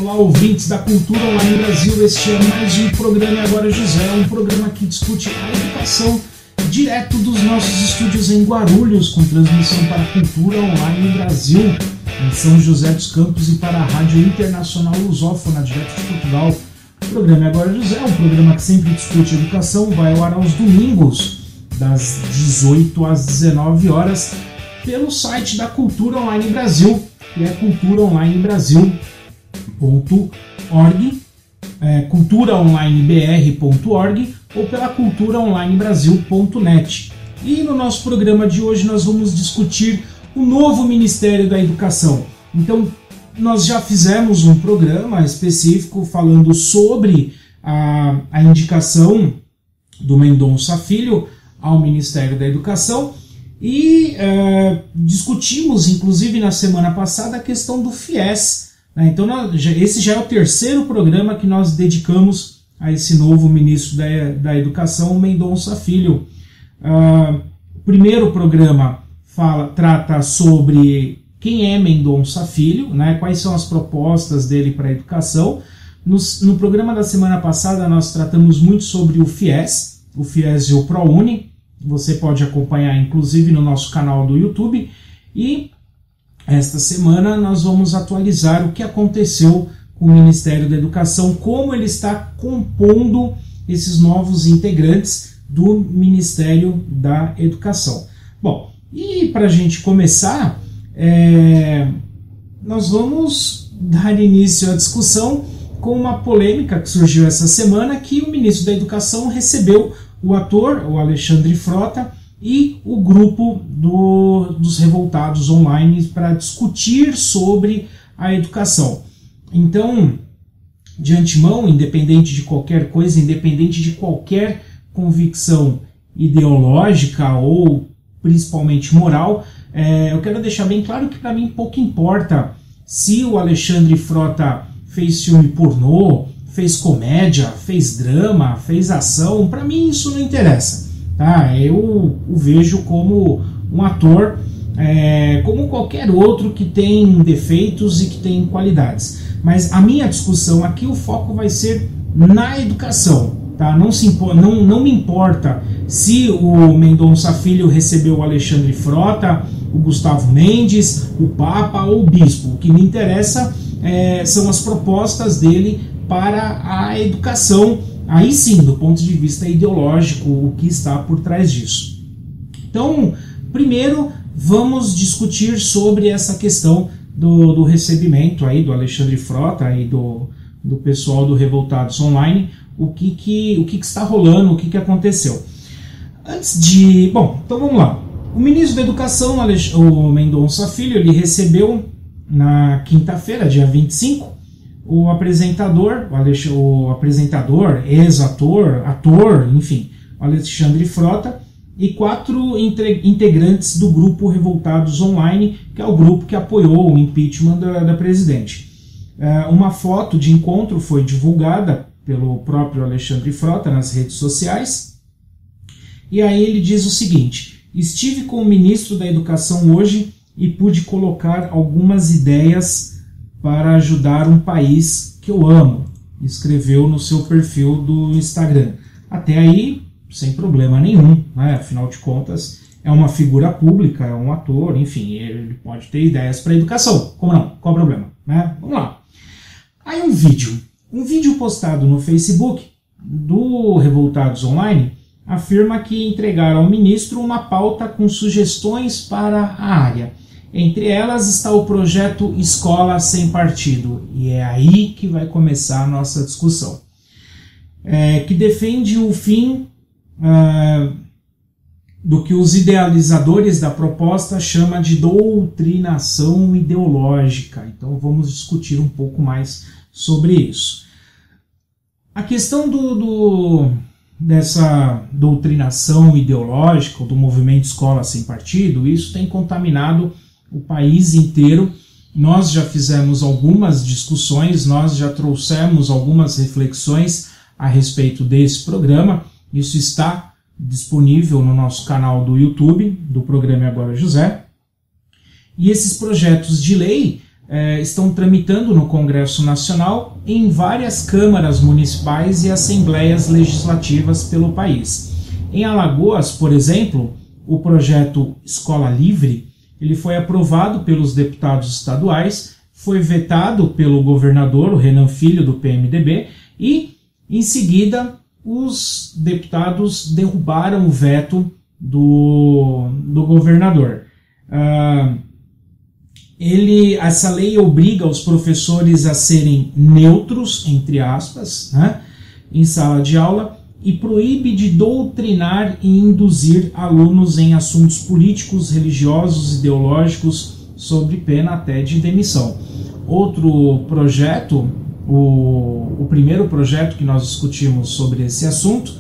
Olá, ouvintes da Cultura Online Brasil, este é mais um programa Agora José, um programa que discute a educação direto dos nossos estúdios em Guarulhos, com transmissão para a Cultura Online Brasil, em São José dos Campos e para a Rádio Internacional Lusófona, direto de Portugal. O programa Agora José é um programa que sempre discute educação, vai ao ar aos domingos, das 18 às 19 horas, pelo site da Cultura Online Brasil, que é culturaonlinebr.org, culturaonlinebr.org ou pela culturaonlinebrasil.net. E no nosso programa de hoje nós vamos discutir o novo Ministério da Educação. Então, nós já fizemos um programa específico falando sobre a indicação do Mendonça Filho ao Ministério da Educação e discutimos, inclusive na semana passada, a questão do FIES. Né? Então, esse já é o terceiro programa que nós dedicamos a esse novo ministro da Educação, Mendonça Filho. O primeiro programa trata sobre quem é Mendonça Filho, né? Quais são as propostas dele para a educação. No programa da semana passada nós tratamos muito sobre o FIES e o ProUni. Você pode acompanhar inclusive no nosso canal do YouTube. E esta semana nós vamos atualizar o que aconteceu com o Ministério da Educação, como ele está compondo esses novos integrantes do Ministério da Educação. Bom, e para a gente começar, nós vamos dar início à discussão com uma polêmica que surgiu essa semana, que o ministro da Educação recebeu o ator, o Alexandre Frota, e o grupo dos revoltados online para discutir sobre a educação. Então, de antemão, independente de qualquer coisa, independente de qualquer convicção ideológica ou principalmente moral, eu quero deixar bem claro que para mim pouco importa se o Alexandre Frota fez filme pornô, fez comédia, fez drama, fez ação. Para mim isso não interessa, tá? Eu o vejo como um ator, como qualquer outro que tem defeitos e que tem qualidades. Mas a minha discussão aqui, o foco vai ser na educação. Tá? Não me importa se o Mendonça Filho recebeu o Alexandre Frota, o Gustavo Mendes, o Papa ou o Bispo. O que me interessa são as propostas dele para a educação, aí sim, do ponto de vista ideológico, o que está por trás disso. Então, primeiro, vamos discutir sobre essa questão do recebimento aí do Alexandre Frota e do pessoal do Revoltados Online, o que está rolando, o que aconteceu. Bom, então vamos lá. O ministro da Educação, o Mendonça Filho, ele recebeu na quinta-feira, dia 25, o apresentador, ex-ator, ator, enfim, o Alexandre Frota, e 4 integrantes do grupo Revoltados Online, que é o grupo que apoiou o impeachment da presidente. Uma foto de encontro foi divulgada pelo próprio Alexandre Frota nas redes sociais, e aí ele diz o seguinte: estive com o ministro da Educação hoje e pude colocar algumas ideias para ajudar um país que eu amo, escreveu no seu perfil do Instagram. Até aí, sem problema nenhum, né? Afinal de contas, é uma figura pública, é um ator, enfim, ele pode ter ideias para a educação. Como não? Qual o problema? Né? Vamos lá. Aí um vídeo postado no Facebook do Revoltados Online afirma que entregaram ao ministro uma pauta com sugestões para a área. Entre elas está o projeto Escola Sem Partido, e é aí que vai começar a nossa discussão, que defende o fim do que os idealizadores da proposta chamam de doutrinação ideológica. Então vamos discutir um pouco mais sobre isso. A questão dessa doutrinação ideológica, do movimento Escola Sem Partido, isso tem contaminado o país inteiro. Nós já fizemos algumas discussões, nós já trouxemos algumas reflexões a respeito desse programa. Isso está disponível no nosso canal do YouTube, do programa Agora José. E esses projetos de lei estão tramitando no Congresso Nacional em várias câmaras municipais e assembleias legislativas pelo país. Em Alagoas, por exemplo, o projeto Escola Livre ele foi aprovado pelos deputados estaduais, foi vetado pelo governador, o Renan Filho, do PMDB, e, em seguida, os deputados derrubaram o veto do governador. Essa lei obriga os professores a serem neutros, entre aspas, né, em sala de aula, e proíbe de doutrinar e induzir alunos em assuntos políticos, religiosos, ideológicos, sob pena até de demissão. Outro projeto, o primeiro projeto que nós discutimos sobre esse assunto,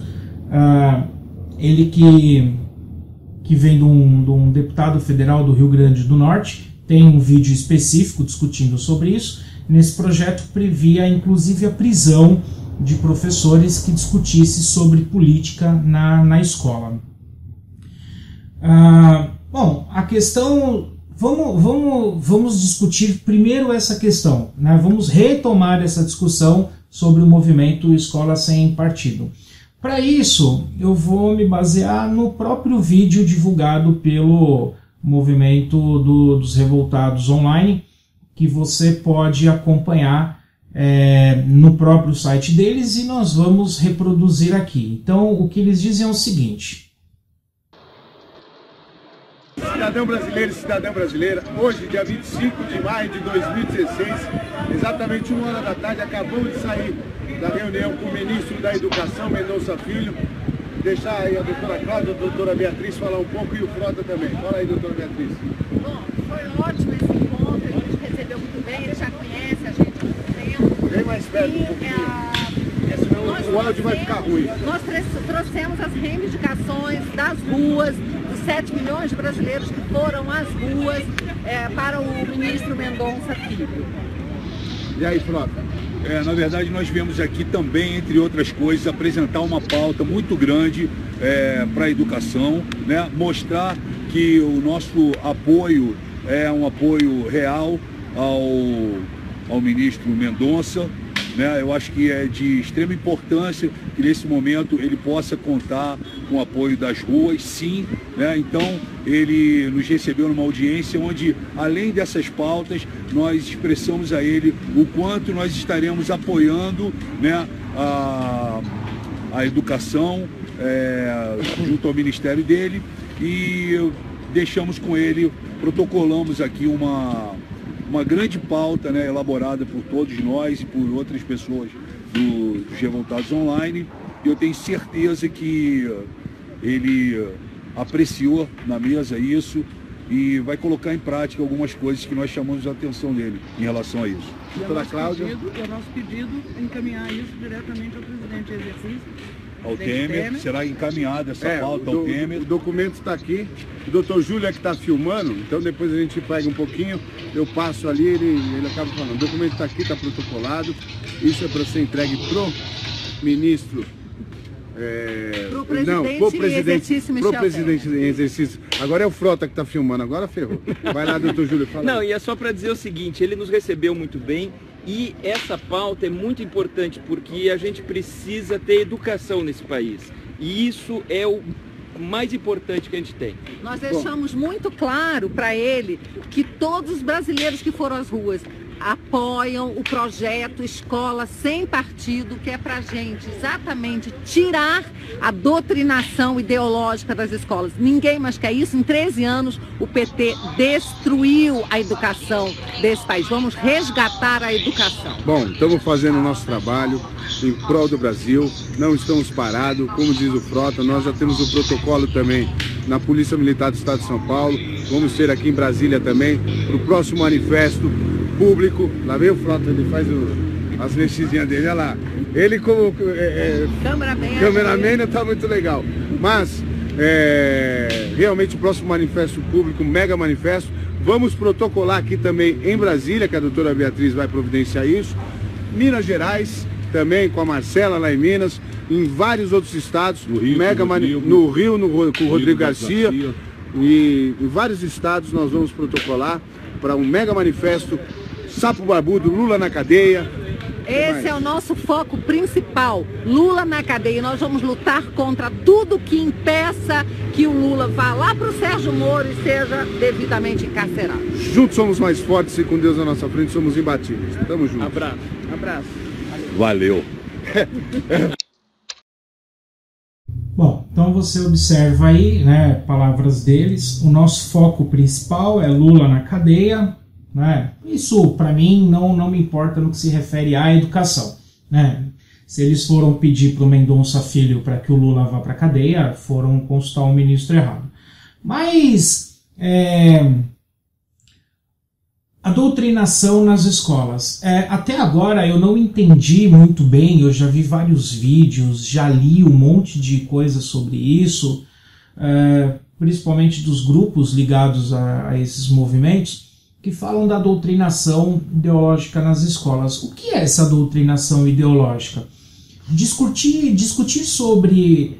ele que vem de um deputado federal do Rio Grande do Norte, tem um vídeo específico discutindo sobre isso. Nesse projeto previa inclusive a prisão de professores que discutissem sobre política na escola. Bom, a questão... Vamos discutir primeiro essa questão, né? Vamos retomar essa discussão sobre o movimento Escola Sem Partido. Para isso, eu vou me basear no próprio vídeo divulgado pelo movimento dos revoltados online, que você pode acompanhar no próprio site deles, e nós vamos reproduzir aqui. Então, o que eles dizem é o seguinte: cidadão brasileiro e cidadã brasileira, hoje, dia 25 de maio de 2016, exatamente 1h da tarde, acabamos de sair da reunião com o ministro da Educação, Mendonça Filho. Deixar aí a doutora Cláudia, a doutora Beatriz falar um pouco, e o Frota também. Fala aí, doutora Beatriz. Bom, foi ótimo esse encontro, a gente recebeu muito bem, ele já conhece a gente há muito tempo. Vem mais perto um pouquinho. O áudio vai ficar ruim. Nós trouxemos as reivindicações das ruas, dos 7 milhões de brasileiros que foram às ruas para o ministro Mendonça Filho. E aí, Frota? Na verdade, nós viemos aqui também, entre outras coisas, apresentar uma pauta muito grande para a educação, né? Mostrar que o nosso apoio é um apoio real ao ministro Mendonça, né? Eu acho que é de extrema importância que nesse momento ele possa contar com o apoio das ruas, sim, né? Então ele nos recebeu numa audiência onde, além dessas pautas, nós expressamos a ele o quanto nós estaremos apoiando, né, a educação junto ao ministério dele, e deixamos com ele, protocolamos aqui uma grande pauta, né, elaborada por todos nós e por outras pessoas dos Revoltados Online, e eu tenho certeza que ele apreciou na mesa isso e vai colocar em prática algumas coisas que nós chamamos a atenção dele em relação a isso. Doutora Cláudia? O nosso pedido é encaminhar isso diretamente ao presidente em exercício. Ao Temer, será encaminhada essa pauta ao Temer. O documento está aqui, o doutor Júlio é que está filmando, então depois a gente pega um pouquinho, eu passo ali, ele acaba falando. O documento está aqui, está protocolado, isso é para ser entregue pro ministro. Pro presidente em exercício. Agora é o Frota que está filmando, agora ferrou. Vai lá, doutor Júlio, fala. Não, e é só para dizer o seguinte, ele nos recebeu muito bem, e essa pauta é muito importante porque a gente precisa ter educação nesse país. E isso é o mais importante que a gente tem. Nós deixamos muito claro para ele que todos os brasileiros que foram às ruas apoiam o projeto Escola Sem Partido, que é para a gente exatamente tirar a doutrinação ideológica das escolas. Ninguém mais quer isso. Em 13 anos, o PT destruiu a educação desse país. Vamos resgatar a educação. Bom, estamos fazendo o nosso trabalho em prol do Brasil, não estamos parados. Como diz o Frota, nós já temos o protocolo também na Polícia Militar do Estado de São Paulo. Vamos ter aqui em Brasília também, para o próximo manifesto público. Lá vem o Frota, ele faz as mexidinhas dele, olha lá. Ele como cameraman não está muito legal. Mas, realmente o próximo manifesto público, mega manifesto, vamos protocolar aqui também em Brasília, que a doutora Beatriz vai providenciar isso. Minas Gerais, também com a Marcela lá em Minas, em vários outros estados, no Rio, com o Rodrigo Garcia, e em vários estados nós vamos protocolar para um mega manifesto sapo barbudo, Lula na cadeia. Esse é o nosso foco principal, Lula na cadeia. Nós vamos lutar contra tudo que impeça que o Lula vá lá para o Sérgio Moro e seja devidamente encarcerado. Juntos somos mais fortes e com Deus na nossa frente somos imbatíveis. Tamo junto. Abraço. Abraço. Valeu. Bom, então você observa aí, né, palavras deles, o nosso foco principal é Lula na cadeia, né? Isso para mim não me importa no que se refere à educação, né? Se eles foram pedir para o Mendonça Filho para que o Lula vá para a cadeia, foram consultar o ministro errado. Mas a doutrinação nas escolas. Até agora eu não entendi muito bem, eu já vi vários vídeos, já li um monte de coisas sobre isso, principalmente dos grupos ligados a esses movimentos, que falam da doutrinação ideológica nas escolas. O que é essa doutrinação ideológica? Discutir sobre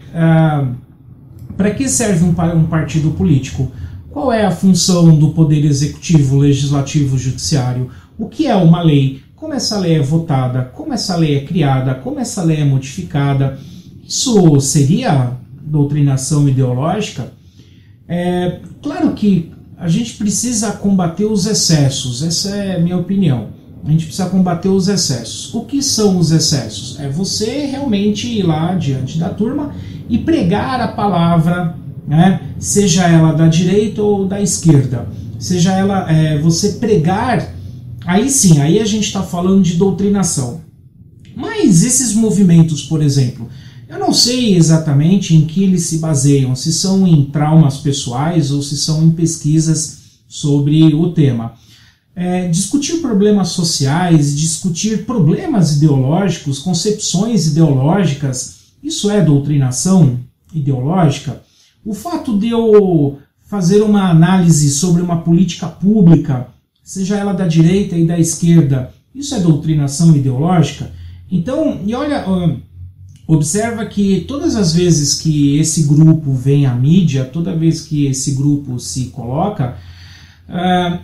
para que serve um partido político. Qual é a função do poder executivo, legislativo, judiciário? O que é uma lei? Como essa lei é votada? Como essa lei é criada? Como essa lei é modificada? Isso seria doutrinação ideológica? Claro que a gente precisa combater os excessos, essa é a minha opinião. A gente precisa combater os excessos. O que são os excessos? É você realmente ir lá diante da turma e pregar a palavra, né? Seja ela da direita ou da esquerda, seja ela você pregar, aí sim, aí a gente está falando de doutrinação. Mas esses movimentos, por exemplo, eu não sei exatamente em que eles se baseiam, se são em traumas pessoais ou se são em pesquisas sobre o tema. Discutir problemas sociais, discutir problemas ideológicos, concepções ideológicas, isso é doutrinação ideológica? O fato de eu fazer uma análise sobre uma política pública, seja ela da direita e da esquerda, isso é doutrinação ideológica? Então, e olha, observa que todas as vezes que esse grupo vem à mídia, toda vez que esse grupo se coloca,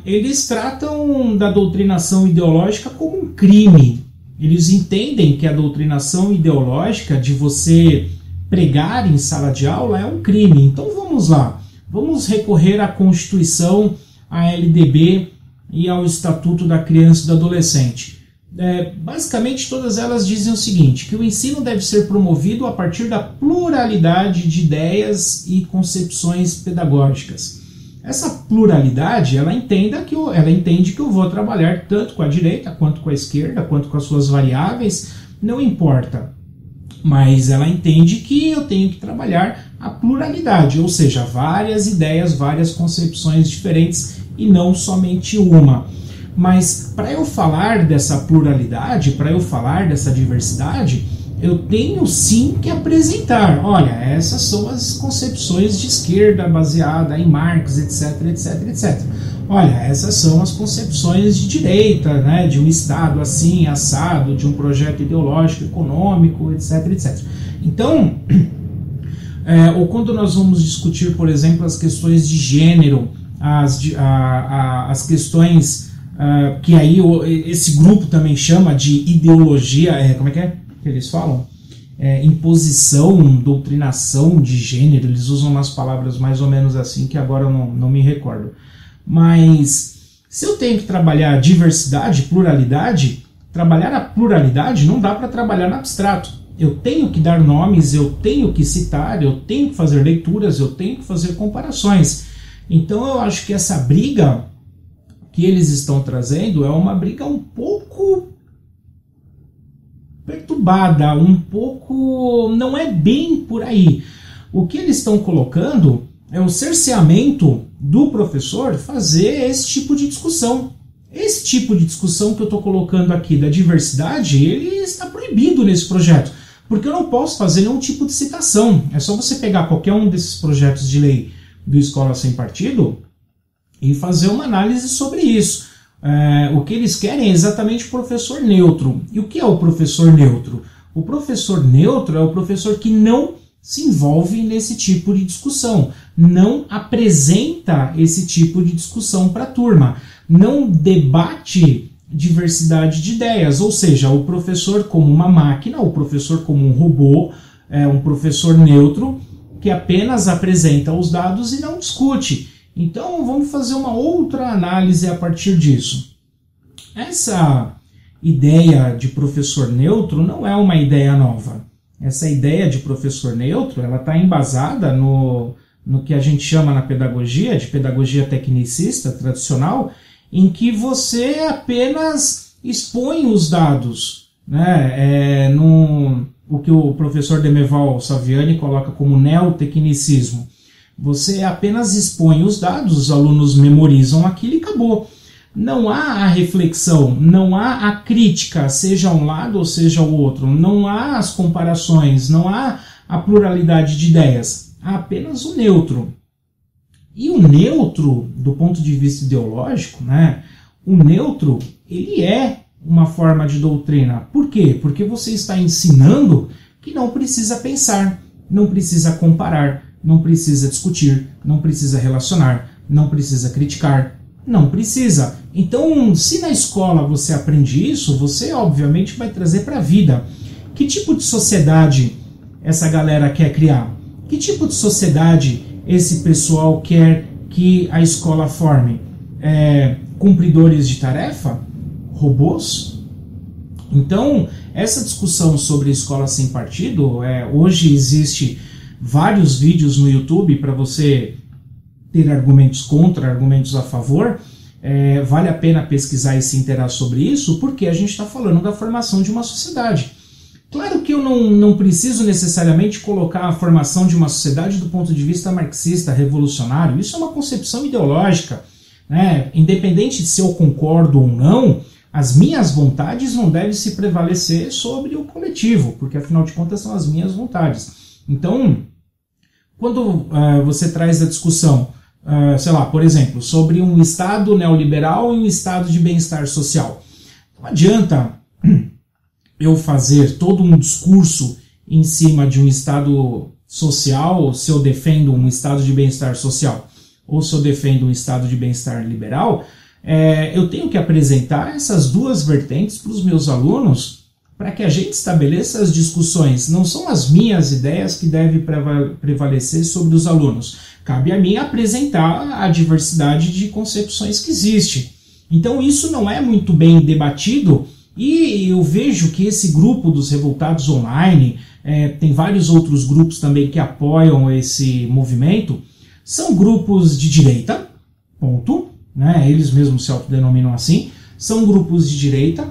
eles tratam da doutrinação ideológica como um crime. Eles entendem que a doutrinação ideológica de você pregar em sala de aula é um crime. Então vamos lá, vamos recorrer à Constituição, à LDB e ao Estatuto da Criança e do Adolescente. Basicamente todas elas dizem o seguinte, que o ensino deve ser promovido a partir da pluralidade de ideias e concepções pedagógicas. Essa pluralidade, ela entende que eu vou trabalhar tanto com a direita, quanto com a esquerda, quanto com as suas variáveis, não importa. Mas ela entende que eu tenho que trabalhar a pluralidade, ou seja, várias ideias, várias concepções diferentes e não somente uma. Mas para eu falar dessa pluralidade, para eu falar dessa diversidade, eu tenho sim que apresentar, olha, essas são as concepções de esquerda baseada em Marx, etc, etc, etc. Olha, essas são as concepções de direita, né, de um Estado assim, assado, de um projeto ideológico, econômico, etc, etc. Então, ou quando nós vamos discutir, por exemplo, as questões de gênero, as questões que aí esse grupo também chama de ideologia, como é que eles falam? Imposição, doutrinação de gênero, eles usam umas palavras mais ou menos assim, que agora eu não me recordo. Mas se eu tenho que trabalhar diversidade, pluralidade, trabalhar a pluralidade não dá para trabalhar no abstrato. Eu tenho que dar nomes, eu tenho que citar, eu tenho que fazer leituras, eu tenho que fazer comparações. Então eu acho que essa briga que eles estão trazendo é uma briga um pouco perturbada, um pouco... não é bem por aí. O que eles estão colocando é o cerceamento do professor fazer esse tipo de discussão. Esse tipo de discussão que eu estou colocando aqui da diversidade, ele está proibido nesse projeto, porque eu não posso fazer nenhum tipo de citação. É só você pegar qualquer um desses projetos de lei do Escola Sem Partido e fazer uma análise sobre isso. O que eles querem é exatamente o professor neutro. E o que é o professor neutro? O professor neutro é o professor que não se envolve nesse tipo de discussão, não apresenta esse tipo de discussão para a turma, não debate diversidade de ideias, ou seja, o professor como uma máquina, o professor como um robô, um professor neutro que apenas apresenta os dados e não discute. Então vamos fazer uma outra análise a partir disso. Essa ideia de professor neutro não é uma ideia nova. Essa ideia de professor neutro, ela está embasada no que a gente chama na pedagogia, de pedagogia tecnicista tradicional, em que você apenas expõe os dados, né? O que o professor Demeval Saviani coloca como neotecnicismo. Você apenas expõe os dados, os alunos memorizam aquilo e acabou. Não há a reflexão, não há a crítica, seja um lado ou seja o outro, não há as comparações, não há a pluralidade de ideias, há apenas o neutro. E o neutro, do ponto de vista ideológico, né, o neutro, ele é uma forma de doutrina. Por quê? Porque você está ensinando que não precisa pensar, não precisa comparar, não precisa discutir, não precisa relacionar, não precisa criticar, não precisa. Então, se na escola você aprende isso, você obviamente vai trazer para a vida. Que tipo de sociedade essa galera quer criar? Que tipo de sociedade esse pessoal quer que a escola forme? Cumpridores de tarefa? Robôs? Então, essa discussão sobre escola sem partido, hoje existe vários vídeos no YouTube para você ter argumentos contra, argumentos a favor. Vale a pena pesquisar e se inteirar sobre isso, porque a gente está falando da formação de uma sociedade. Claro que eu não preciso necessariamente colocar a formação de uma sociedade do ponto de vista marxista, revolucionário. Isso é uma concepção ideológica, né? Independente de se eu concordo ou não, as minhas vontades não devem se prevalecer sobre o coletivo, porque afinal de contas são as minhas vontades. Então, quando você traz a discussão, sei lá, por exemplo, sobre um Estado neoliberal e um Estado de bem-estar social, não adianta eu fazer todo um discurso em cima de um Estado social, se eu defendo um Estado de bem-estar social, ou se eu defendo um Estado de bem-estar liberal, eu tenho que apresentar essas duas vertentes para os meus alunos para que a gente estabeleça as discussões. Não são as minhas ideias que devem prevalecer sobre os alunos. Cabe a mim apresentar a diversidade de concepções que existe. Então isso não é muito bem debatido e eu vejo que esse grupo dos revoltados online, tem vários outros grupos também que apoiam esse movimento, são grupos de direita, ponto, né? Eles mesmos se autodenominam assim, são grupos de direita,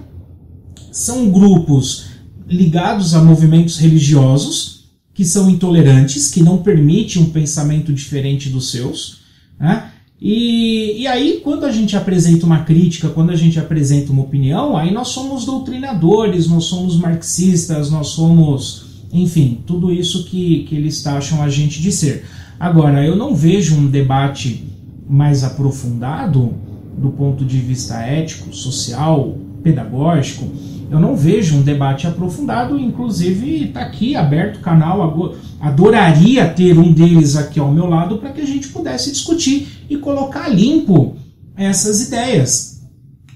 são grupos ligados a movimentos religiosos, que são intolerantes, que não permitem um pensamento diferente dos seus, né? E aí, quando a gente apresenta uma crítica, quando a gente apresenta uma opinião, aí nós somos doutrinadores, nós somos marxistas, nós somos, enfim, tudo isso que eles taxam a gente de ser. Agora, eu não vejo um debate mais aprofundado do ponto de vista ético, social, pedagógico. Eu não vejo um debate aprofundado, inclusive está aqui aberto o canal, adoraria ter um deles aqui ao meu lado para que a gente pudesse discutir e colocar limpo essas ideias,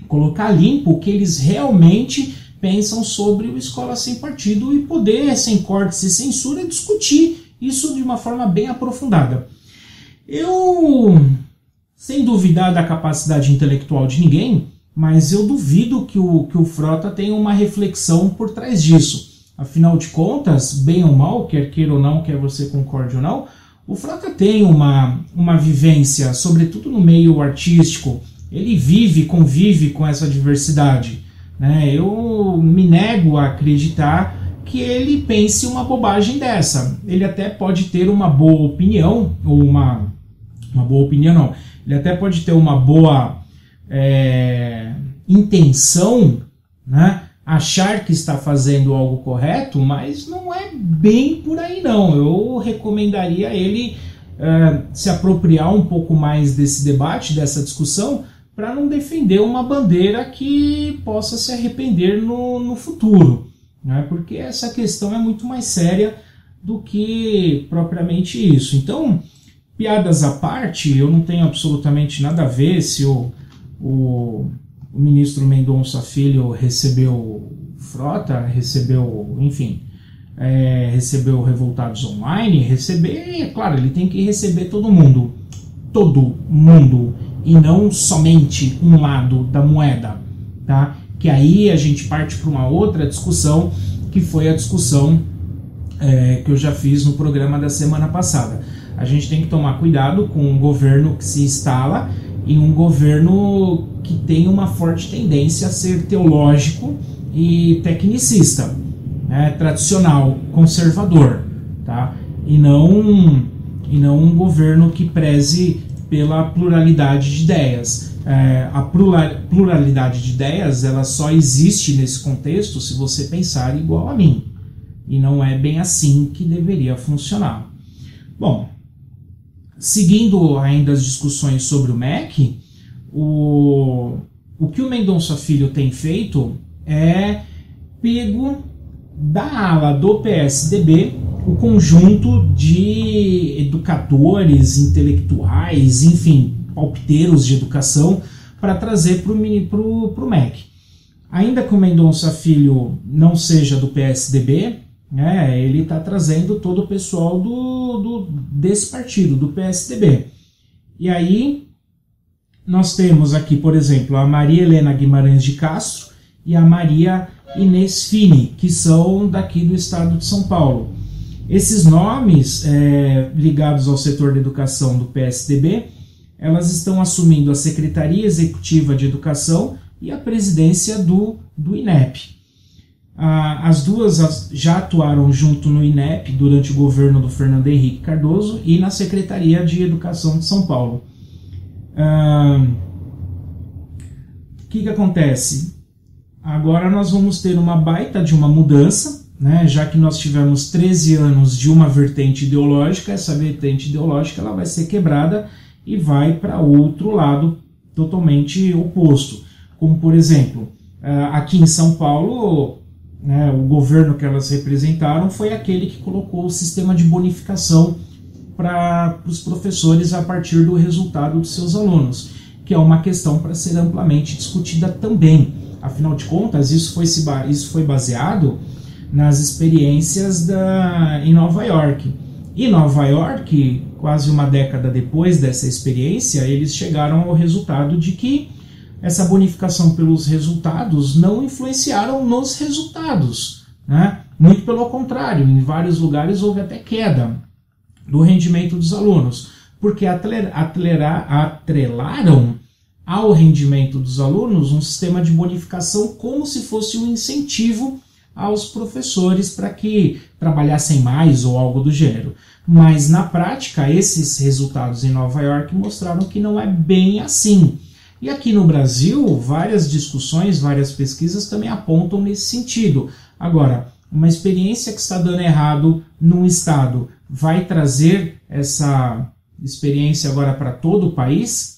colocar limpo o que eles realmente pensam sobre o Escola Sem Partido e poder, sem cortes e censura, discutir isso de uma forma bem aprofundada. Eu, sem duvidar da capacidade intelectual de ninguém, mas eu duvido que o Frota tenha uma reflexão por trás disso. Afinal de contas, bem ou mal, quer queira ou não, quer você concorde ou não, o Frota tem uma vivência, sobretudo no meio artístico. Ele vive, convive com essa diversidade, né? Eu me nego a acreditar que ele pense uma bobagem dessa. Ele até pode ter uma boa opinião, ou uma boa opinião não, ele até pode ter uma boa intenção, né? Achar que está fazendo algo correto, mas não é bem por aí não. Eu recomendaria ele se apropriar um pouco mais desse debate, dessa discussão, para não defender uma bandeira que possa se arrepender no futuro, né? Porque essa questão é muito mais séria do que propriamente isso. Então, piadas à parte, eu não tenho absolutamente nada a ver se o o ministro Mendonça Filho recebeu Frota, recebeu, enfim, recebeu Revoltados Online, claro, ele tem que receber todo mundo, e não somente um lado da moeda, tá? Que aí a gente parte para uma outra discussão, que foi a discussão que eu já fiz no programa da semana passada. A gente tem que tomar cuidado com um governo que se instala e um governo que tem uma forte tendência a ser teológico e tecnicista, né, tradicional, conservador, tá? E não um governo que preze pela pluralidade de ideias. A pluralidade de ideias, ela só existe nesse contexto se você pensar igual a mim. E não é bem assim que deveria funcionar. Bom, seguindo ainda as discussões sobre o MEC, o que o Mendonça Filho tem feito é pego da ala do PSDB o conjunto de educadores, intelectuais, enfim, palpiteiros de educação para trazer para o MEC. Ainda que o Mendonça Filho não seja do PSDB, né, ele está trazendo todo o pessoal desse partido, do PSDB. E aí nós temos aqui, por exemplo, a Maria Helena Guimarães de Castro e a Maria Inês Fini, que são daqui do estado de São Paulo. Esses nomes ligados ao setor da educação do PSDB, elas estão assumindo a Secretaria Executiva de Educação e a presidência do INEP. As duas já atuaram junto no INEP durante o governo do Fernando Henrique Cardoso e na Secretaria de Educação de São Paulo. O que acontece? Agora nós vamos ter uma baita de uma mudança, né? Já que nós tivemos 13 anos de uma vertente ideológica, essa vertente ideológica ela vai ser quebrada e vai para outro lado totalmente oposto. Como, por exemplo, aqui em São Paulo, né, o governo que elas representaram foi aquele que colocou o sistema de bonificação para os professores a partir do resultado dos seus alunos, que é uma questão para ser amplamente discutida também. Afinal de contas, isso foi baseado nas experiências em Nova York. E Nova York, quase uma década depois dessa experiência, eles chegaram ao resultado de que essa bonificação pelos resultados não influenciaram nos resultados, né? Muito pelo contrário, em vários lugares houve até queda do rendimento dos alunos, porque atrelaram ao rendimento dos alunos um sistema de bonificação como se fosse um incentivo aos professores para que trabalhassem mais ou algo do gênero. Mas na prática, esses resultados em Nova York mostraram que não é bem assim. E aqui no Brasil, várias discussões, várias pesquisas também apontam nesse sentido. Agora, uma experiência que está dando errado num estado vai trazer essa experiência agora para todo o país?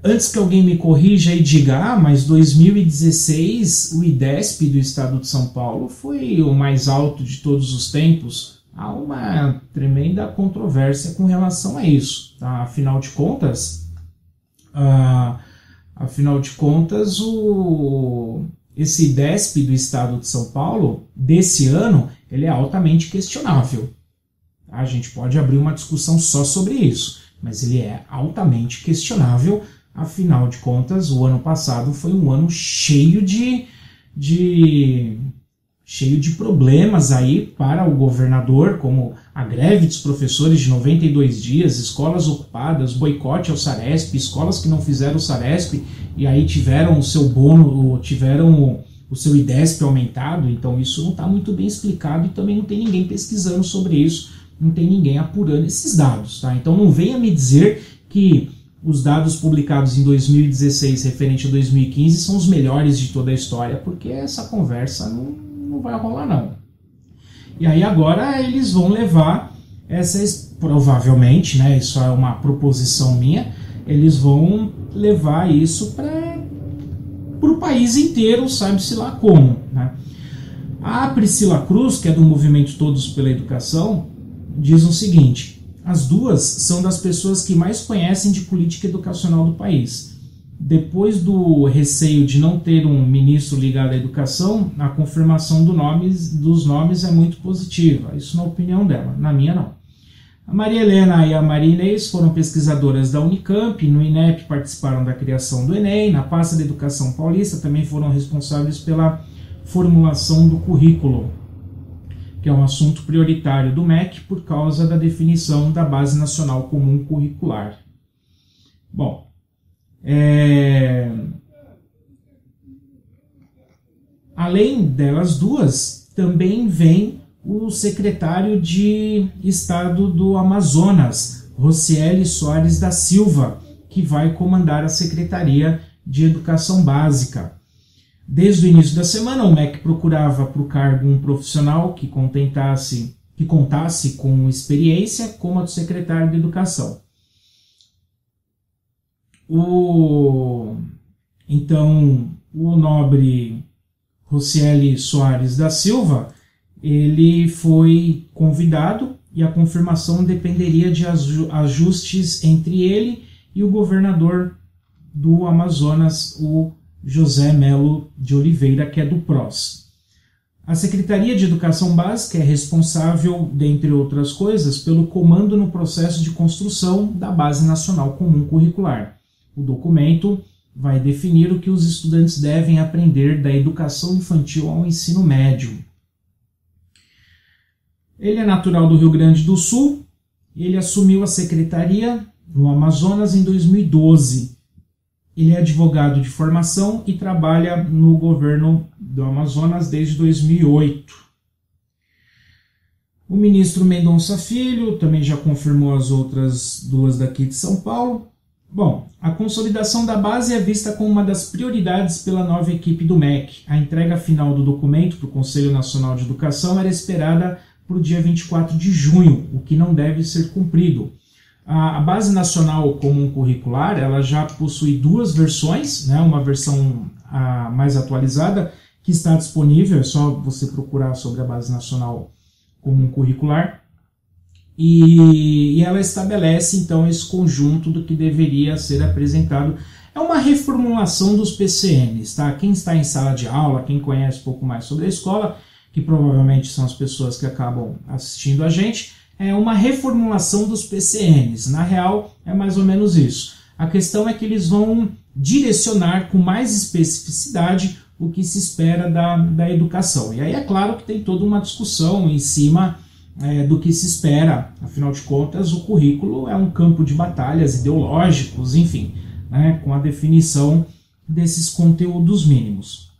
Antes que alguém me corrija e diga, mas 2016 o IDESP do estado de São Paulo foi o mais alto de todos os tempos. Há uma tremenda controvérsia com relação a isso. Tá? Afinal de contas, esse IDESP do estado de São Paulo, desse ano, ele é altamente questionável. A gente pode abrir uma discussão só sobre isso, mas ele é altamente questionável. Afinal de contas, o ano passado foi um ano cheio de problemas aí para o governador, como a greve dos professores de 92 dias, escolas ocupadas, boicote ao Saresp, escolas que não fizeram o Saresp e aí tiveram o seu bônus, tiveram o seu IDESP aumentado. Então isso não está muito bem explicado e também não tem ninguém pesquisando sobre isso, não tem ninguém apurando esses dados. Tá? Então não venha me dizer que os dados publicados em 2016 referente a 2015 são os melhores de toda a história, porque essa conversa não vai rolar não. E aí agora eles vão levar provavelmente, né, isso é uma proposição minha, eles vão levar isso para o país inteiro, sabe-se lá como. Né? A Priscila Cruz, que é do movimento Todos pela Educação, diz o seguinte: as duas são das pessoas que mais conhecem de política educacional do país. depois do receio de não ter um ministro ligado à educação, a confirmação dos nomes é muito positiva. Isso na opinião dela, na minha não. A Maria Helena e a Maria Inês foram pesquisadoras da Unicamp, no INEP participaram da criação do Enem, na pasta da Educação Paulista também foram responsáveis pela formulação do currículo, que é um assunto prioritário do MEC por causa da definição da Base Nacional Comum Curricular. Bom, além delas duas, também vem o secretário de Estado do Amazonas, Rocieli Soares da Silva, que vai comandar a Secretaria de Educação Básica. Desde o início da semana, o MEC procurava para o cargo um profissional que contasse com experiência como a do secretário de Educação. Então, o nobre Rocieli Soares da Silva, ele foi convidado e a confirmação dependeria de ajustes entre ele e o governador do Amazonas, o José Melo de Oliveira, que é do PROS. A Secretaria de Educação Básica é responsável, dentre outras coisas, pelo comando no processo de construção da Base Nacional Comum Curricular. O documento vai definir o que os estudantes devem aprender da educação infantil ao ensino médio. Ele é natural do Rio Grande do Sul, ele assumiu a secretaria no Amazonas em 2012. Ele é advogado de formação e trabalha no governo do Amazonas desde 2008. O ministro Mendonça Filho também já confirmou as outras duas daqui de São Paulo. Bom, a consolidação da base é vista como uma das prioridades pela nova equipe do MEC. A entrega final do documento para o Conselho Nacional de Educação era esperada para o dia 24 de junho, o que não deve ser cumprido. A Base Nacional Comum Curricular ela já possui duas versões, né? Uma versão mais atualizada que está disponível, é só você procurar sobre a Base Nacional Comum Curricular, e ela estabelece então esse conjunto do que deveria ser apresentado. É uma reformulação dos PCNs, tá? Quem está em sala de aula, quem conhece um pouco mais sobre a escola, que provavelmente são as pessoas que acabam assistindo a gente, é uma reformulação dos PCNs. Na real, é mais ou menos isso. A questão é que eles vão direcionar com mais especificidade o que se espera da educação. E aí é claro que tem toda uma discussão em cima do que se espera. Afinal de contas, o currículo é um campo de batalhas ideológicos, enfim, né, com a definição desses conteúdos mínimos.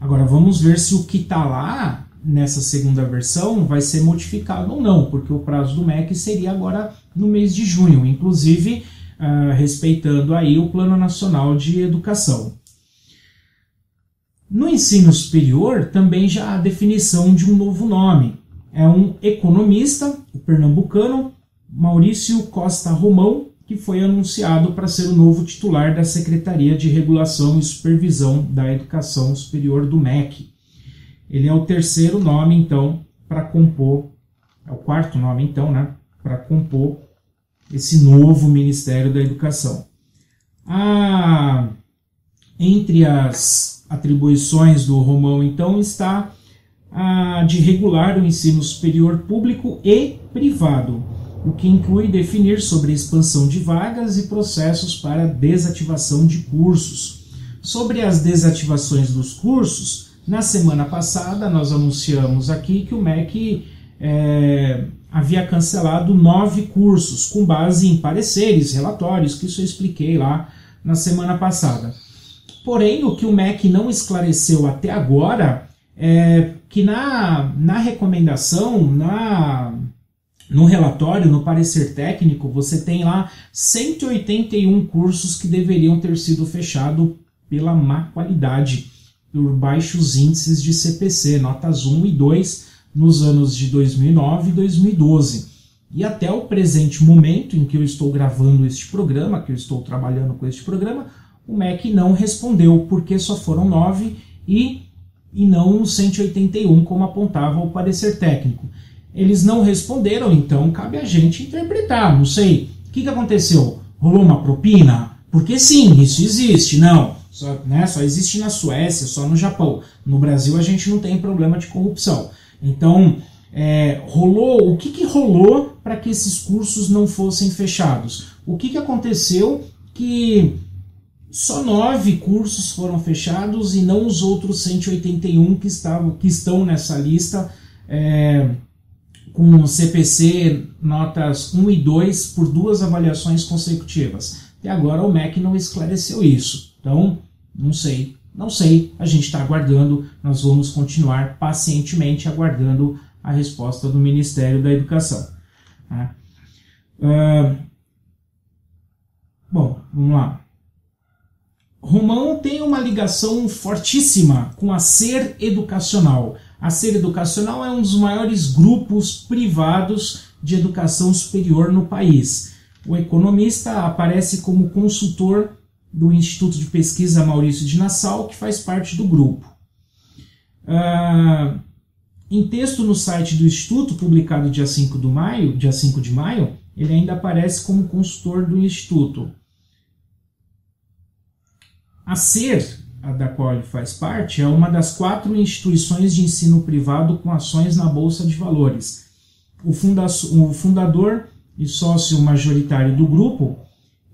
Agora, vamos ver se o que está lá nessa segunda versão vai ser modificado ou não, porque o prazo do MEC seria agora no mês de junho, inclusive respeitando aí o Plano Nacional de Educação. No ensino superior, também já há definição de um novo nome. É um economista, o pernambucano Maurício Costa Romão, que foi anunciado para ser o novo titular da Secretaria de Regulação e Supervisão da Educação Superior do MEC. Ele é o terceiro nome, então, para compor, é o quarto nome, então, né, para compor esse novo Ministério da Educação. Entre as atribuições do Romão, então, está a de regular o ensino superior público e privado, o que inclui definir sobre a expansão de vagas e processos para desativação de cursos. Sobre as desativações dos cursos, na semana passada nós anunciamos aqui que o MEC havia cancelado 9 cursos, com base em pareceres, relatórios, que isso eu expliquei lá na semana passada. Porém, o que o MEC não esclareceu até agora é que na recomendação, no relatório, no parecer técnico, você tem lá 181 cursos que deveriam ter sido fechados pela má qualidade, por baixos índices de CPC, notas 1 e 2, nos anos de 2009 e 2012. E até o presente momento em que eu estou gravando este programa, que eu estou trabalhando com este programa, o MEC não respondeu, porque só foram 9 e não 181, como apontava o parecer técnico. Eles não responderam, então cabe a gente interpretar, não sei. O que aconteceu? Rolou uma propina? Porque sim, isso existe. Não, só existe na Suécia, só no Japão. No Brasil a gente não tem problema de corrupção. Então, o que rolou para que esses cursos não fossem fechados? O que aconteceu que só 9 cursos foram fechados e não os outros 181 que estão nessa lista com CPC notas 1 e 2 por 2 avaliações consecutivas. Até agora o MEC não esclareceu isso. Então, não sei, a gente está aguardando, nós vamos continuar pacientemente aguardando a resposta do Ministério da Educação. Bom, vamos lá. Romão tem uma ligação fortíssima com a Ser Educacional. A Ser Educacional é um dos maiores grupos privados de educação superior no país. O economista aparece como consultor do Instituto de Pesquisa Maurício de Nassau, que faz parte do grupo. Em texto no site do Instituto, publicado dia 5 de maio, ele ainda aparece como consultor do Instituto. A SER, da qual ele faz parte, é uma das 4 instituições de ensino privado com ações na Bolsa de Valores. O fundador e sócio majoritário do grupo,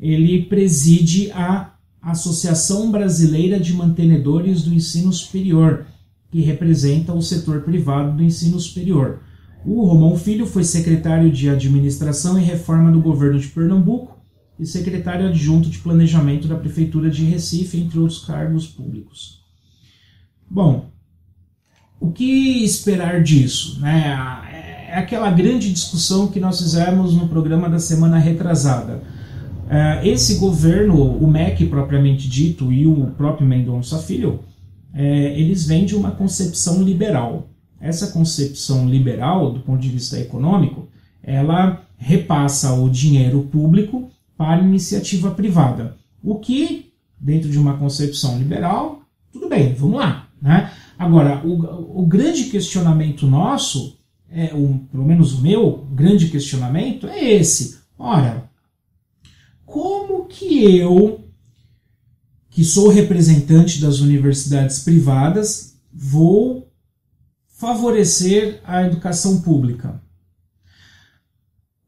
ele preside a Associação Brasileira de Mantenedores do Ensino Superior, que representa o setor privado do ensino superior. O Romão Filho foi secretário de Administração e Reforma do Governo de Pernambuco e secretário adjunto de Planejamento da Prefeitura de Recife, entre outros cargos públicos. Bom, o que esperar disso? É aquela grande discussão que nós fizemos no programa da semana retrasada. Esse governo, o MEC propriamente dito e o próprio Mendonça Filho, eles vêm de uma concepção liberal. Essa concepção liberal, do ponto de vista econômico, ela repassa o dinheiro público para iniciativa privada. O que, dentro de uma concepção liberal, tudo bem, vamos lá. Agora, o grande questionamento nosso, pelo menos o meu grande questionamento, é esse. Ora, como que eu, que sou representante das universidades privadas, vou favorecer a educação pública?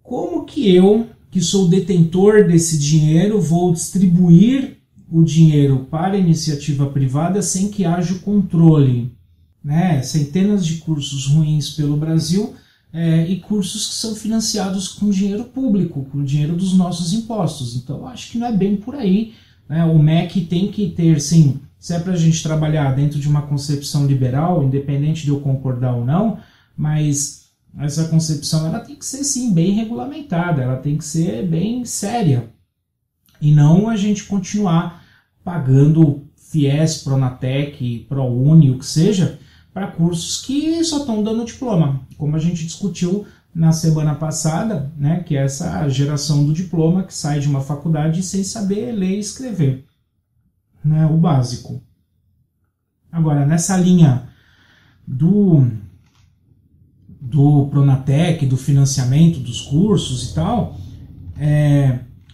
Como que eu, que sou detentor desse dinheiro, vou distribuir o dinheiro para a iniciativa privada sem que haja o controle? Centenas de cursos ruins pelo Brasil e cursos que são financiados com dinheiro público, com dinheiro dos nossos impostos. Então, acho que não é bem por aí. O MEC tem que ter, sim, se é para a gente trabalhar dentro de uma concepção liberal, independente de eu concordar ou não, mas essa concepção ela tem que ser, sim, bem regulamentada, ela tem que ser bem séria. E não a gente continuar pagando FIES, Pronatec, ProUni, o que seja, para cursos que só estão dando diploma, como a gente discutiu na semana passada, que é essa geração do diploma que sai de uma faculdade sem saber ler e escrever, o básico. Agora, nessa linha do Pronatec, do financiamento dos cursos e tal,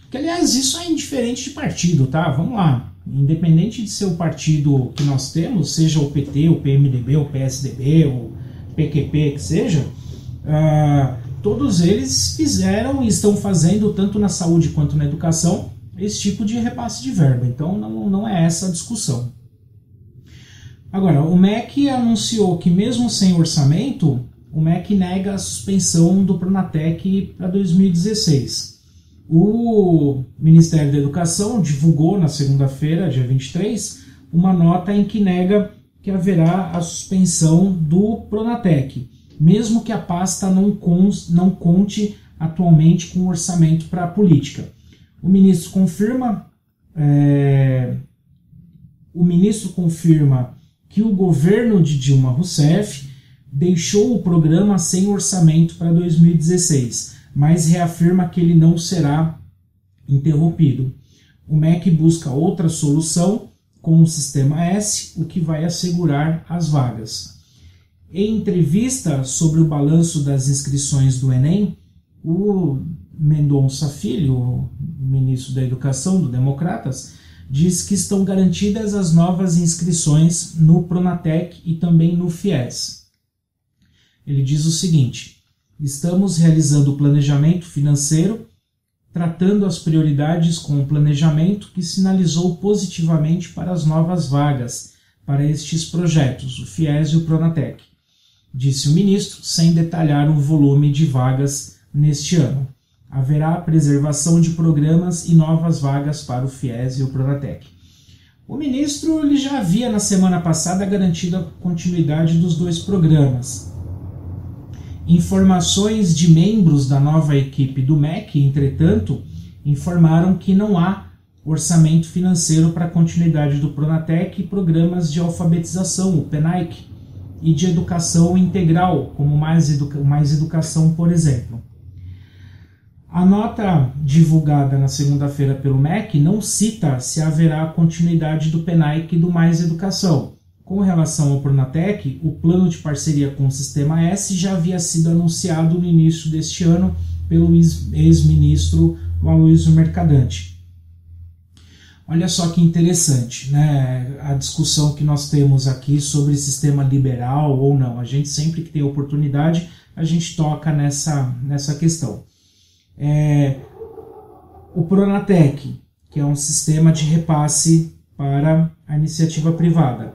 que aliás isso é indiferente de partido, tá? Vamos lá. Independente de ser o partido que nós temos, seja o PT, o PMDB, o PSDB, o PQP, que seja, todos eles fizeram e estão fazendo, tanto na saúde quanto na educação, esse tipo de repasse de verba. Então não é essa a discussão. Agora, o MEC anunciou que mesmo sem orçamento, o MEC nega a suspensão do Pronatec para 2016. O Ministério da Educação divulgou na segunda-feira, dia 23, uma nota em que nega que haverá a suspensão do Pronatec, mesmo que a pasta não conte atualmente com orçamento para a política. O ministro confirma que o governo de Dilma Rousseff deixou o programa sem orçamento para 2016, mas reafirma que ele não será interrompido. O MEC busca outra solução com o Sistema S, o que vai assegurar as vagas. Em entrevista sobre o balanço das inscrições do Enem, o Mendonça Filho, ministro da Educação, do Democratas, diz que estão garantidas as novas inscrições no Pronatec e também no FIES. Ele diz o seguinte: estamos realizando o planejamento financeiro, tratando as prioridades com o planejamento que sinalizou positivamente para as novas vagas para estes projetos, o FIES e o Pronatec, disse o ministro, sem detalhar o volume de vagas neste ano. Haverá preservação de programas e novas vagas para o FIES e o Pronatec. O ministro ele já havia na semana passada garantido a continuidade dos 2 programas. Informações de membros da nova equipe do MEC, entretanto, informaram que não há orçamento financeiro para a continuidade do Pronatec e programas de alfabetização, o PENAIC, e de educação integral, como Mais Educação, por exemplo. A nota divulgada na segunda-feira pelo MEC não cita se haverá continuidade do PENAIC e do Mais Educação. Com relação ao Pronatec, o plano de parceria com o Sistema S já havia sido anunciado no início deste ano pelo ex-ministro Aloysio Mercadante. Olha só que interessante, né? A discussão que nós temos aqui sobre sistema liberal ou não. A gente sempre que tem oportunidade, a gente toca nessa questão. O Pronatec, que é um sistema de repasse para a iniciativa privada.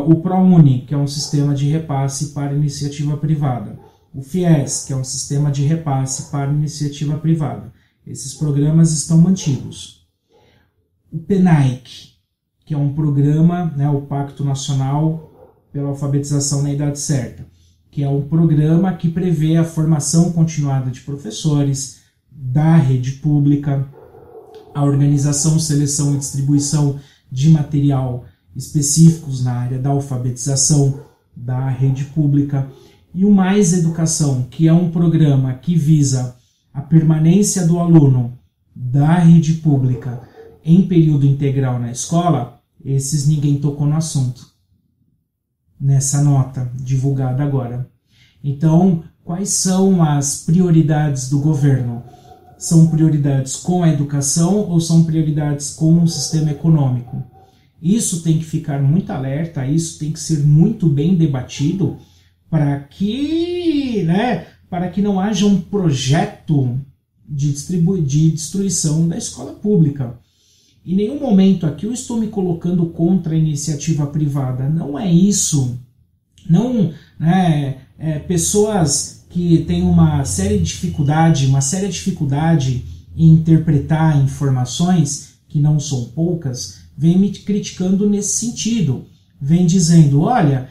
O ProUni, que é um sistema de repasse para a iniciativa privada. O FIES, que é um sistema de repasse para a iniciativa privada. Esses programas estão mantidos. O PENAIC, que é um programa, né, o Pacto Nacional pela Alfabetização na Idade Certa, que é um programa que prevê a formação continuada de professores da rede pública, a organização, seleção e distribuição de material específicos na área da alfabetização da rede pública, e o Mais Educação, que é um programa que visa a permanência do aluno da rede pública em período integral na escola. Esses ninguém tocou no assunto nessa nota divulgada agora. Então, quais são as prioridades do governo? São prioridades com a educação ou são prioridades com o sistema econômico? Isso tem que ficar muito alerta, isso tem que ser muito bem debatido para que não haja um projeto de destruição da escola pública. Em nenhum momento aqui eu estou me colocando contra a iniciativa privada, não é isso. Não, pessoas que têm uma séria dificuldade em interpretar informações, que não são poucas, vem me criticando nesse sentido, vem dizendo, olha,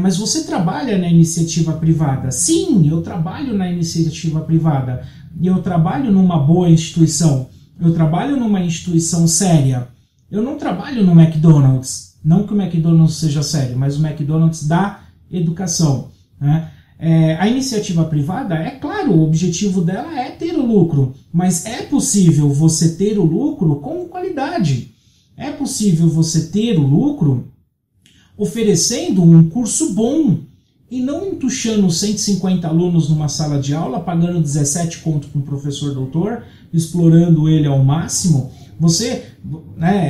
mas você trabalha na iniciativa privada. Sim, eu trabalho na iniciativa privada, e eu trabalho numa boa instituição, eu trabalho numa instituição séria, eu não trabalho no McDonald's, não que o McDonald's seja sério, mas o McDonald's dá educação, né? A iniciativa privada, é claro, o objetivo dela é ter o lucro, mas é possível você ter o lucro com qualidade. É possível você ter o lucro oferecendo um curso bom e não entuchando 150 alunos numa sala de aula, pagando 17 conto com o professor doutor, explorando ele ao máximo.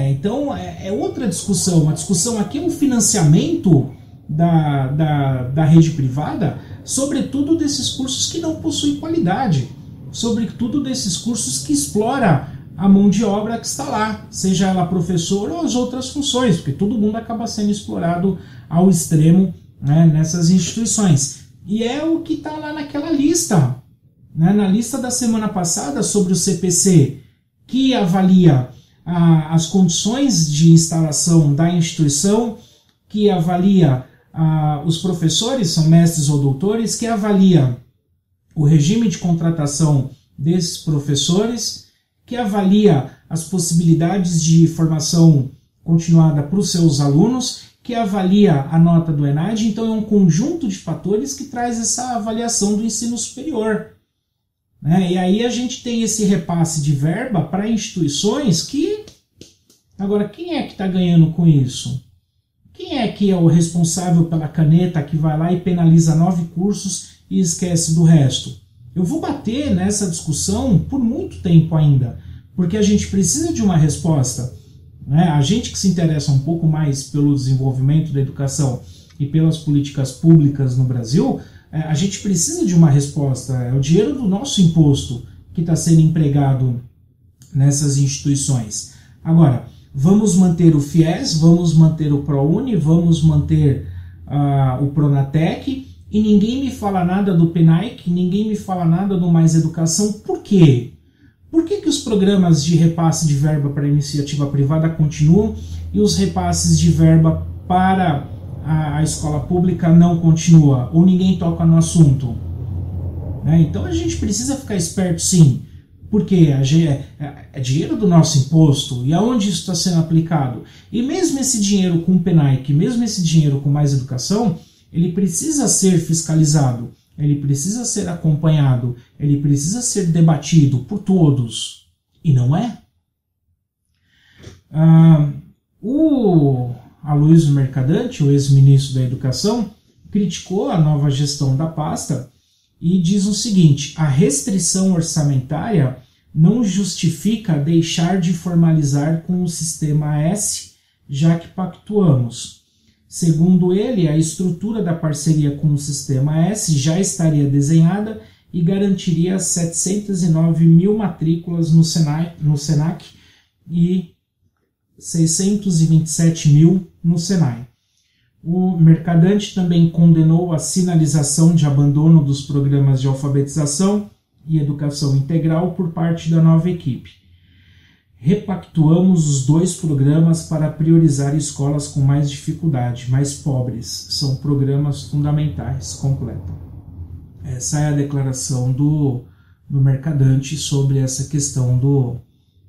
Então é outra discussão. A discussão aqui é o financiamento da rede privada, sobretudo desses cursos que não possuem qualidade, sobretudo desses cursos que exploram a mão de obra que está lá, seja ela professor ou as outras funções, porque todo mundo acaba sendo explorado ao extremo, né, nessas instituições. E é o que está lá naquela lista, né, na lista da semana passada sobre o CPC, que avalia as condições de instalação da instituição, que avalia os professores, são mestres ou doutores, que avalia o regime de contratação desses professores, que avalia as possibilidades de formação continuada para os seus alunos, que avalia a nota do ENAD. Então é um conjunto de fatores que traz essa avaliação do ensino superior, né? E aí a gente tem esse repasse de verba para instituições que... Agora, quem é que está ganhando com isso? Quem é que é o responsável pela caneta que vai lá e penaliza 9 cursos e esquece do resto? Eu vou bater nessa discussão por muito tempo ainda, porque a gente precisa de uma resposta, né? A gente que se interessa um pouco mais pelo desenvolvimento da educação e pelas políticas públicas no Brasil, a gente precisa de uma resposta. É o dinheiro do nosso imposto que está sendo empregado nessas instituições. Agora, vamos manter o FIES, vamos manter o ProUni, vamos manter o Pronatec, e ninguém me fala nada do PENAIC, ninguém me fala nada do Mais Educação. Por quê? Por que os programas de repasse de verba para a iniciativa privada continuam e os repasses de verba para a escola pública não continuam? Ou ninguém toca no assunto? Né? Então a gente precisa ficar esperto, sim, porque é dinheiro do nosso imposto, e aonde isso está sendo aplicado? E mesmo esse dinheiro com o PENAIC, mesmo esse dinheiro com Mais Educação, ele precisa ser fiscalizado, ele precisa ser acompanhado, ele precisa ser debatido por todos. E não é? O Aloysio Mercadante, o ex-ministro da Educação, criticou a nova gestão da pasta e diz o seguinte: a restrição orçamentária não justifica deixar de formalizar com o Sistema S, já que pactuamos. Segundo ele, a estrutura da parceria com o Sistema S já estaria desenhada e garantiria 709 mil matrículas no SENAC e 627 mil no SENAI. O Mercadante também condenou a sinalização de abandono dos programas de alfabetização e educação integral por parte da nova equipe. Repactuamos os 2 programas para priorizar escolas com mais dificuldade, mais pobres. São programas fundamentais, completa. Essa é a declaração do Mercadante sobre essa questão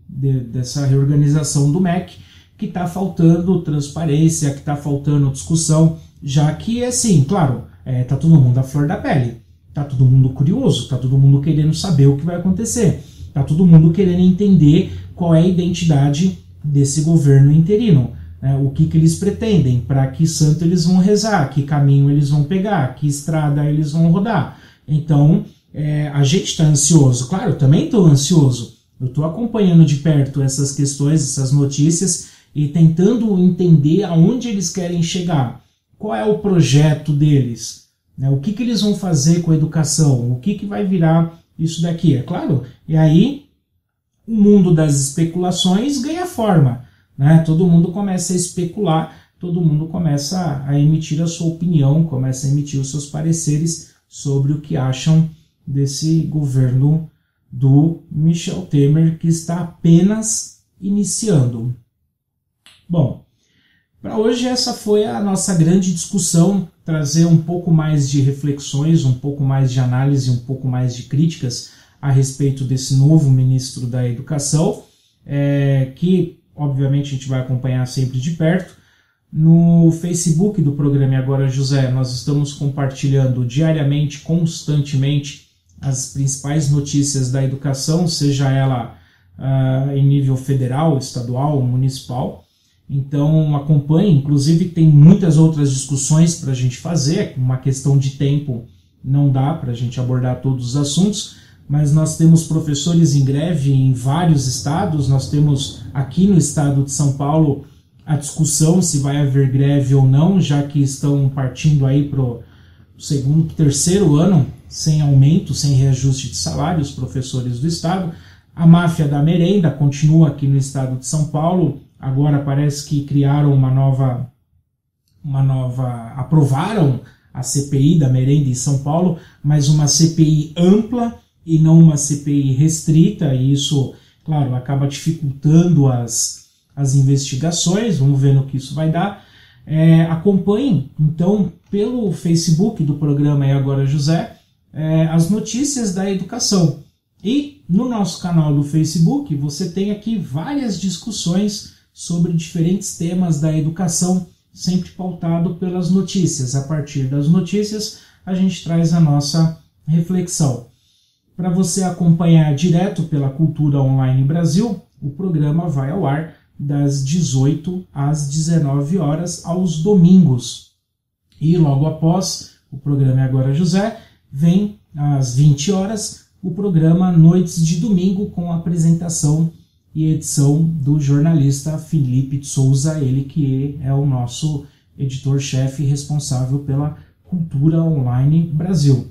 dessa reorganização do MEC, que está faltando transparência, que está faltando discussão, já que, assim, claro, está todo mundo à flor da pele, está todo mundo curioso, está todo mundo querendo saber o que vai acontecer, está todo mundo querendo entender qual é a identidade desse governo interino, né? O que eles pretendem, para que santo eles vão rezar, que caminho eles vão pegar, que estrada eles vão rodar. Então, a gente está ansioso, claro, eu também estou ansioso, eu estou acompanhando de perto essas questões, essas notícias, e tentando entender aonde eles querem chegar, qual é o projeto deles, né? O que eles vão fazer com a educação, o que vai virar isso daqui, é claro, e aí o mundo das especulações ganha forma, né? Todo mundo começa a especular, todo mundo começa a emitir a sua opinião, começa a emitir os seus pareceres sobre o que acham desse governo do Michel Temer, que está apenas iniciando. Bom, para hoje essa foi a nossa grande discussão, trazer um pouco mais de reflexões, um pouco mais de análise, um pouco mais de críticas a respeito desse novo ministro da Educação, que obviamente a gente vai acompanhar sempre de perto. No Facebook do programa Agora José, nós estamos compartilhando diariamente, constantemente, as principais notícias da educação, seja ela em nível federal, estadual, municipal. Então acompanhe, inclusive tem muitas outras discussões para a gente fazer, uma questão de tempo não dá para a gente abordar todos os assuntos, mas nós temos professores em greve em vários estados, nós temos aqui no estado de São Paulo a discussão se vai haver greve ou não, já que estão partindo aí para o terceiro ano sem aumento, sem reajuste de salário, os professores do estado. A máfia da merenda continua aqui no estado de São Paulo, agora parece que criaram aprovaram a CPI da merenda em São Paulo, mas uma CPI ampla e não uma CPI restrita, e isso, claro, acaba dificultando as investigações. Vamos ver no que isso vai dar. Acompanhem, então, pelo Facebook do programa Agora José, as notícias da educação. E no nosso canal do Facebook, você tem aqui várias discussões sobre diferentes temas da educação, sempre pautado pelas notícias. A partir das notícias, a gente traz a nossa reflexão. Para você acompanhar direto pela Cultura Online Brasil, o programa vai ao ar das 18 às 19 horas aos domingos. E logo após o programa Agora José, vem às 20 horas o programa Noites de Domingo, com a apresentação e edição do jornalista Felipe de Souza, ele que é o nosso editor-chefe responsável pela Cultura Online Brasil.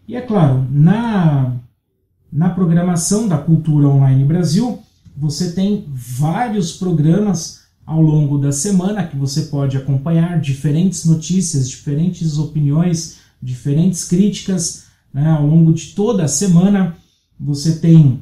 E é claro, na programação da Cultura Online Brasil, você tem vários programas ao longo da semana que você pode acompanhar, diferentes notícias, diferentes opiniões, diferentes críticas, né? Ao longo de toda a semana você tem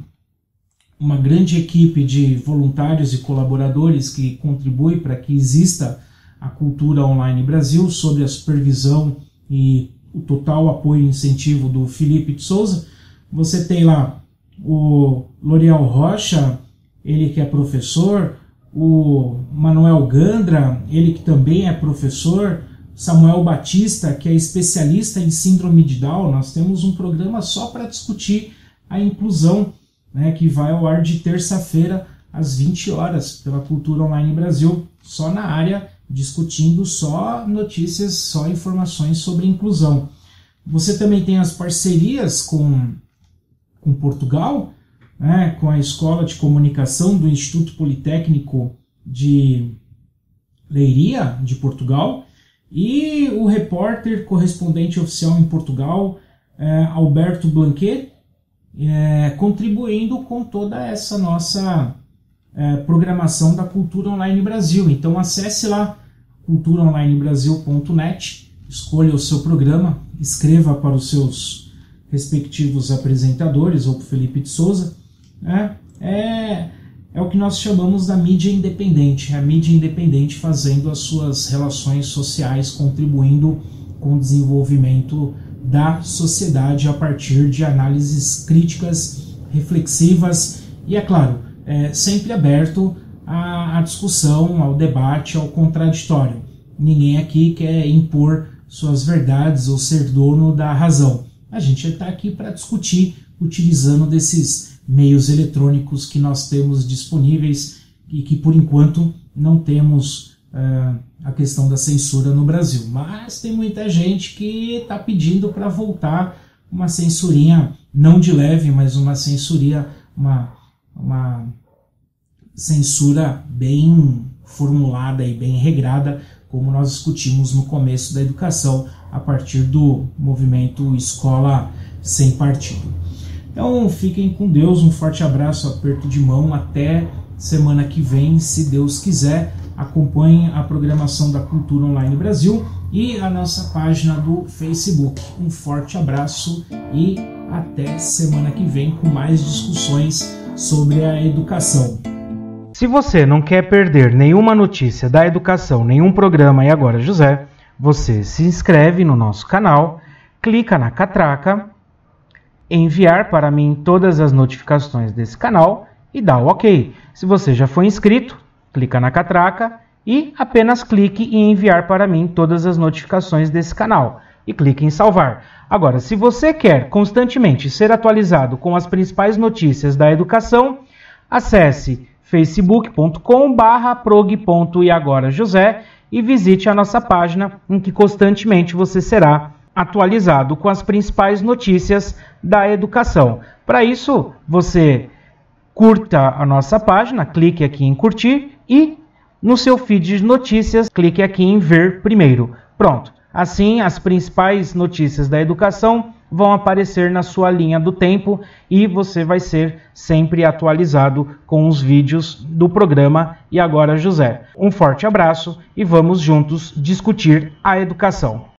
uma grande equipe de voluntários e colaboradores que contribui para que exista a Cultura Online Brasil, sob a supervisão e o total apoio e incentivo do Felipe de Souza. Você tem lá o L'Oreal Rocha, ele que é professor, o Manuel Gandra, ele que também é professor, Samuel Batista, que é especialista em síndrome de Down. Nós temos um programa só para discutir a inclusão, né, que vai ao ar de terça-feira às 20 horas pela Cultura Online Brasil, só na área, discutindo só notícias, só informações sobre inclusão. Você também tem as parcerias com Portugal, né, com a Escola de Comunicação do Instituto Politécnico de Leiria, de Portugal, e o repórter correspondente oficial em Portugal, Alberto Blanquet, contribuindo com toda essa nossa programação da Cultura Online Brasil. Então acesse lá culturaonlinebrasil.net, escolha o seu programa, escreva para os seus respectivos apresentadores ou para o Felipe de Souza. É o que nós chamamos da mídia independente, a mídia independente fazendo as suas relações sociais, contribuindo com o desenvolvimento da sociedade a partir de análises críticas, reflexivas e, é claro, sempre aberto à discussão, ao debate, ao contraditório. Ninguém aqui quer impor suas verdades ou ser dono da razão. A gente está aqui para discutir utilizando desses meios eletrônicos que nós temos disponíveis e que, por enquanto, não temos a questão da censura no Brasil. Mas tem muita gente que está pedindo para voltar uma censurinha, não de leve, mas uma censurinha, uma censura bem formulada e bem regrada, como nós discutimos no começo da educação, a partir do movimento Escola Sem Partido. Então fiquem com Deus, um forte abraço, aperto de mão, até semana que vem, se Deus quiser. Acompanhem a programação da Cultura Online Brasil e a nossa página do Facebook. Um forte abraço e até semana que vem com mais discussões sobre a educação. Se você não quer perder nenhuma notícia da educação, nenhum programa E Agora José, você se inscreve no nosso canal, clica na catraca, enviar para mim todas as notificações desse canal e dá o OK. Se você já foi inscrito, clica na catraca e apenas clique em enviar para mim todas as notificações desse canal e clique em salvar. Agora, se você quer constantemente ser atualizado com as principais notícias da educação, acesse facebook.com/prog.eagorajosé e visite a nossa página, em que constantemente você será atualizado com as principais notícias da educação. Para isso, você curta a nossa página, clique aqui em curtir e no seu feed de notícias, clique aqui em ver primeiro. Pronto. Assim, as principais notícias da educação vão aparecer na sua linha do tempo e você vai ser sempre atualizado com os vídeos do programa E Agora José. Um forte abraço e vamos juntos discutir a educação.